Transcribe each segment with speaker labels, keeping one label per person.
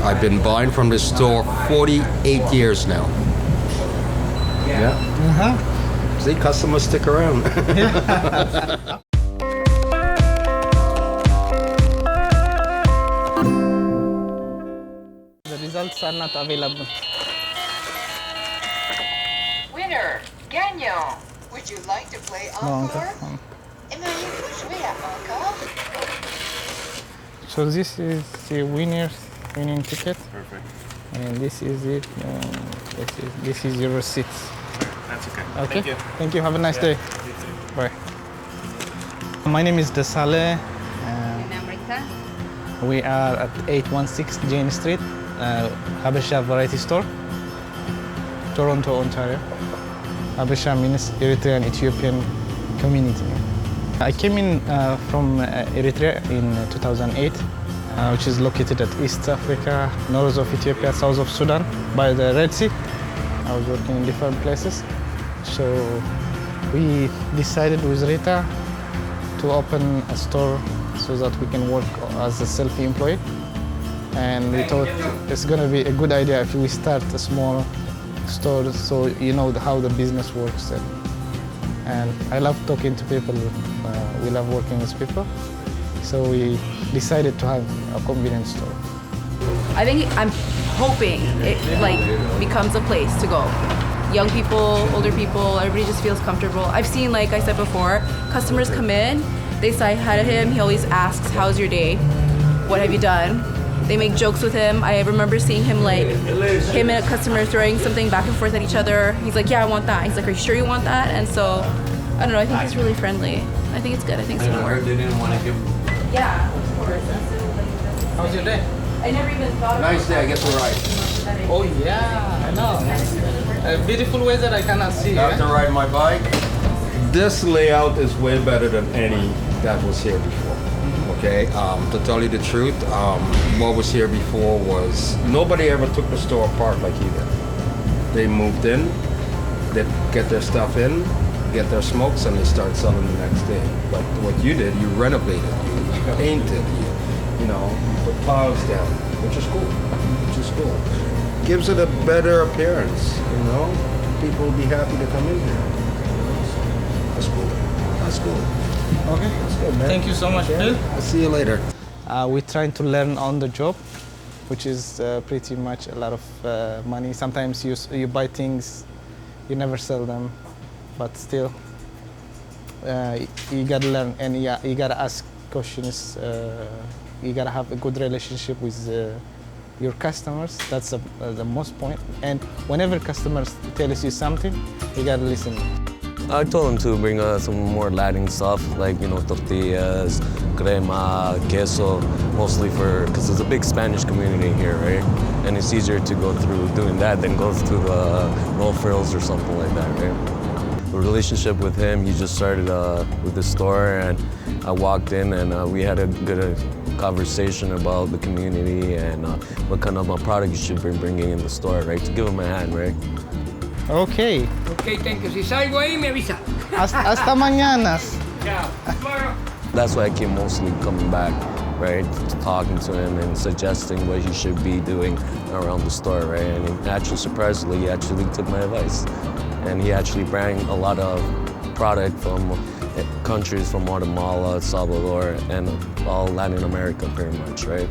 Speaker 1: I've been buying from this store 48 years now. Yeah. See, customers stick around.
Speaker 2: The results are not available.
Speaker 3: Winner, gagnant. Would you like to play encore? Aimeriez-vous jouer à encore?
Speaker 2: So this is the winning ticket.
Speaker 4: Perfect.
Speaker 2: And this is it. This is your receipt.
Speaker 4: That's okay.
Speaker 2: Okay.
Speaker 4: Thank you.
Speaker 2: Thank you. Have a nice day. Bye. My name is Dessale.
Speaker 3: And I'm Rita.
Speaker 2: We are at 816 Jane Street, Habesha Variety Store, Toronto, Ontario. Habesha means Eritrean Ethiopian community. I came in from Eritrea in 2008, which is located at East Africa, north of Ethiopia, south of Sudan, by the Red Sea. I was working in different places. So we decided with Rita to open a store so that we can work as a self-employed. And we thought it's going to be a good idea if we start a small store so you know how the business works. And I love talking to people. We love working with people. So we decided to have a convenience store.
Speaker 5: I'm hoping it becomes a place to go. Young people, older people, everybody just feels comfortable. I've seen, like I said before, customers come in, they say hi to him, he always asks, how's your day? What have you done? They make jokes with him. I remember seeing him him and a customer throwing something back and forth at each other. He's like, yeah, I want that. He's like, are you sure you want that? And so, I don't know, I think he's really friendly. I think it's good. I think it's gonna work.
Speaker 4: They didn't want to give.
Speaker 5: Yeah, of course.
Speaker 2: How's your day?
Speaker 5: I never even thought about
Speaker 1: Nice day, I get to ride.
Speaker 2: Oh yeah, I know. Beautiful weather I cannot see.
Speaker 1: Got to ride my bike. This layout is way better than any that was here before. Okay, to tell you the truth, what was here before was nobody ever took the store apart like he did. They moved in, they get their stuff in, get their smokes, and they start selling the next day. But what you did, you renovated, you painted, you put tiles down, which is cool. Gives it a better appearance, People will be happy to come in here. That's cool.
Speaker 2: Okay.
Speaker 1: That's good, man.
Speaker 2: Thank you so much, Bill.
Speaker 1: I'll see you later.
Speaker 2: We're trying to learn on the job, which is pretty much a lot of money. Sometimes you buy things, you never sell them, but still, you gotta learn and you gotta ask questions. You gotta have a good relationship with your customers. That's the most point. And whenever customers tells you something, you gotta listen.
Speaker 6: I told him to bring some more Latin stuff, like, tortillas, crema, queso, mostly because there's a big Spanish community here, right? And it's easier to go through doing that than go through the roll frills or something like that, right? The relationship with him, he just started with the store, and I walked in and we had a good conversation about the community and what kind of product you should be bringing in the store, right? To give him a hand, right?
Speaker 2: Okay.
Speaker 7: Okay, thank you. Si salgo ahí, me avisa.
Speaker 2: Hasta mañanas.
Speaker 7: Ciao. Tomorrow.
Speaker 6: That's why I keep mostly coming back, right? Talking to him and suggesting what he should be doing around the store, right? And surprisingly, he actually took my advice. And he actually brought a lot of product from countries from Guatemala, Salvador, and all Latin America pretty much, right?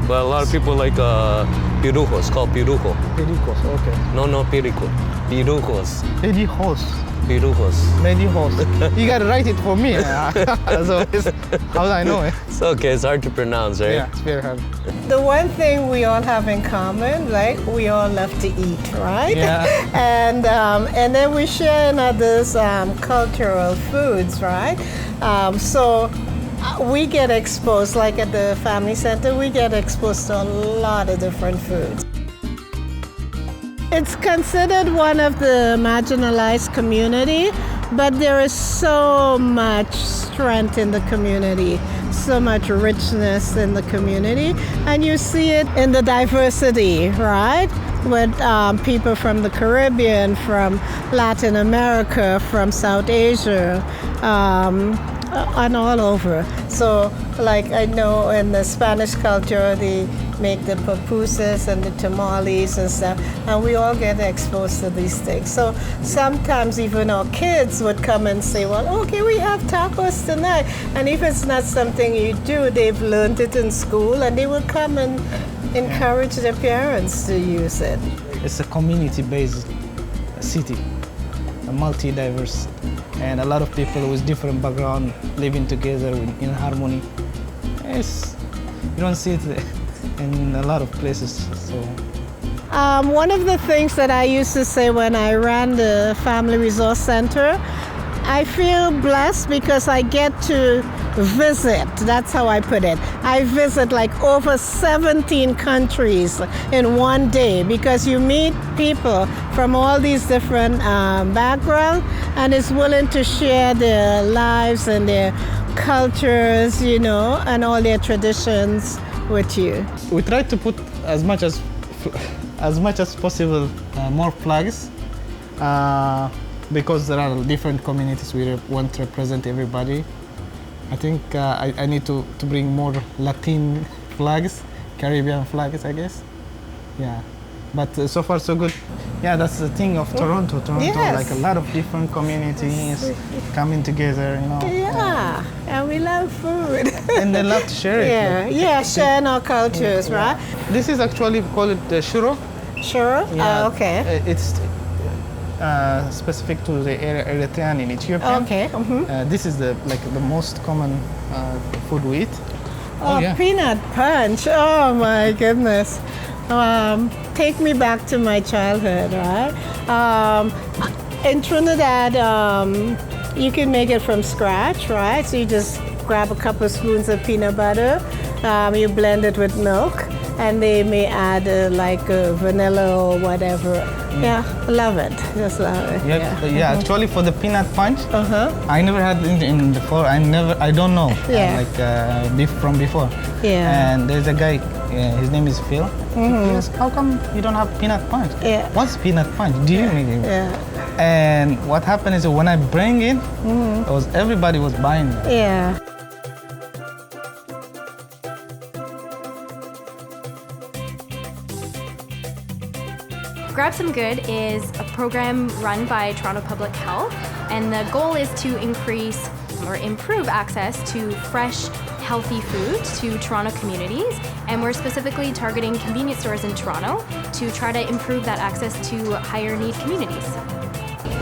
Speaker 6: But a lot of people like pirujos, it's called pirujo.
Speaker 2: Pericos, okay.
Speaker 6: No, pirico. Pirujos.
Speaker 2: Pericos.
Speaker 6: Pirujos.
Speaker 2: Pericos. You gotta write it for me. How do I know it?
Speaker 6: It's okay, it's hard to pronounce, right?
Speaker 2: Yeah, it's very hard.
Speaker 8: The one thing we all have in common, like we all love to eat, right?
Speaker 2: Yeah.
Speaker 8: and then we share in others cultural foods, right? So we get exposed, like at the family center, we get exposed to a lot of different foods. It's considered one of the marginalized community, but there is so much strength in the community, so much richness in the community, and you see it in the diversity, right? With people from the Caribbean, from Latin America, from South Asia, and all over. So, like I know in the Spanish culture, they make the pupusas and the tamales and stuff, and we all get exposed to these things. So sometimes even our kids would come and say, well, okay, we have tacos tonight. And if it's not something you do, they've learned it in school, and they will come and encourage their parents to use it.
Speaker 2: It's a community-based city, a multi-diverse, and a lot of people with different background living together in harmony. You don't see it in a lot of places. So.
Speaker 8: One of the things that I used to say when I ran the Family Resource Center, I feel blessed because I get to visit. That's how I put it. I visit like over 17 countries in one day because you meet people from all these different backgrounds and is willing to share their lives and their cultures, you know, and all their traditions with you.
Speaker 2: We try to put as much as possible more flags because there are different communities we want to represent everybody. I think I need to bring more Latin flags, Caribbean flags, I guess. Yeah, but so far so good. Yeah, that's the thing of Toronto.
Speaker 8: Yes.
Speaker 2: Like a lot of different communities coming together, you know.
Speaker 8: Yeah, and we love food.
Speaker 2: And they love to share it.
Speaker 8: Yeah, sharing our cultures, right?
Speaker 2: This is actually called churro.
Speaker 8: Sure.
Speaker 2: Yeah,
Speaker 8: Okay.
Speaker 2: It's specific to the Eritrean in Ethiopia.
Speaker 8: Okay. Mm-hmm.
Speaker 2: This is the most common food we eat.
Speaker 8: Peanut punch. Oh my goodness. Take me back to my childhood, right? In Trinidad, you can make it from scratch, right? So you just grab a couple of spoons of peanut butter, you blend it with milk, and they may add vanilla or whatever. Yeah, love it. Just love it.
Speaker 2: Yeah. Actually, for the peanut punch, I never had in before. I don't know.
Speaker 8: Yeah.
Speaker 2: From before.
Speaker 8: Yeah.
Speaker 2: And there's a guy. His name is Phil. He goes, how come you don't have peanut punch?
Speaker 8: Yeah.
Speaker 2: What's peanut punch? Do you mean?
Speaker 8: Yeah.
Speaker 2: And what happened is when I bring it, everybody was buying it.
Speaker 8: Yeah.
Speaker 4: Grab Some Good is a program run by Toronto Public Health, and the goal is to increase or improve access to fresh, healthy food to Toronto communities, and we're specifically targeting convenience stores in Toronto to try to improve that access to higher need communities.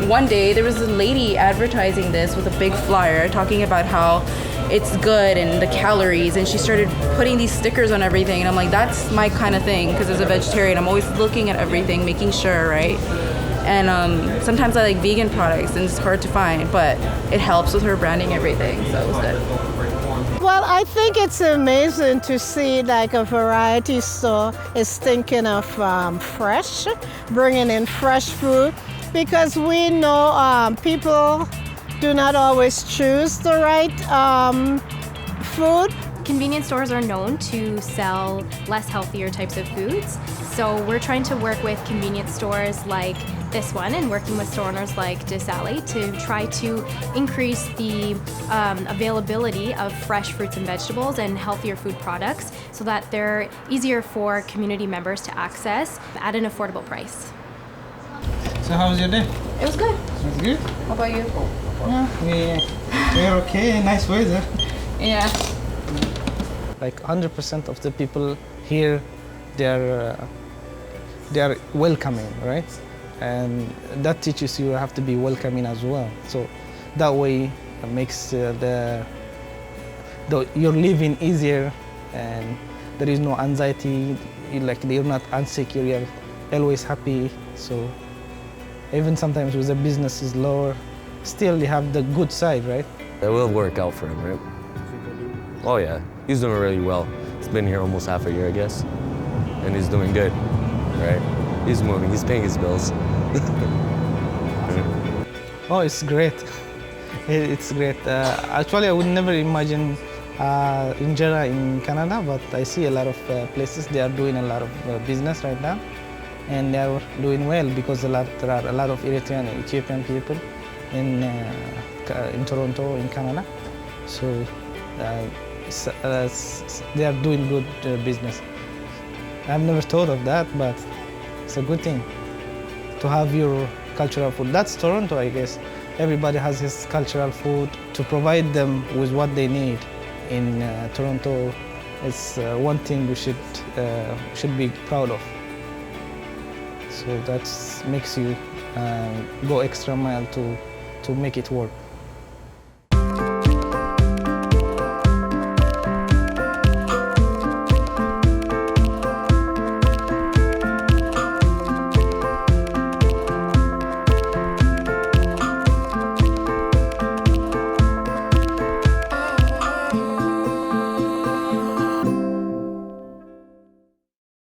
Speaker 5: One day there was a lady advertising this with a big flyer talking about how it's good and the calories, and she started putting these stickers on everything, and I'm like, that's my kind of thing, because as a vegetarian I'm always looking at everything, making sure, right? And sometimes I like vegan products and it's hard to find, but it helps with her branding everything, so it was good.
Speaker 8: Well, I think it's amazing to see like a variety store is thinking of fresh, bringing in fresh food, because we know people do not always choose the right food.
Speaker 4: Convenience stores are known to sell less healthier types of foods, so we're trying to work with convenience stores like this one and working with store owners like Dessale to try to increase the availability of fresh fruits and vegetables and healthier food products so that they're easier for community members to access at an affordable price.
Speaker 2: So how was your day?
Speaker 5: It was good.
Speaker 2: It was good?
Speaker 5: How about you?
Speaker 2: Yeah, we're okay. Nice weather.
Speaker 5: Yeah.
Speaker 2: Like 100% of the people here, they're welcoming, right? And that teaches you have to be welcoming as well. So that way it makes your living easier, and there is no anxiety. You're not insecure. You're always happy. So even sometimes with the business is lower, still you have the good side, right?
Speaker 6: It will work out for him, right? Oh yeah, he's doing really well. He's been here almost half a year, I guess, and he's doing good, right? He's moving, he's paying his bills.
Speaker 2: Oh, it's great. It's great. Actually, I would never imagine injera in Canada, but I see a lot of places they are doing a lot of business right now, and they are doing well because there are a lot of Eritrean and Ethiopian people in Toronto, in Canada, So they are doing good business. I've never thought of that, but it's a good thing to have your cultural food. That's Toronto, I guess. Everybody has his cultural food to provide them with what they need. In Toronto, it's one thing we should be proud of. So that makes you go extra mile to make it work.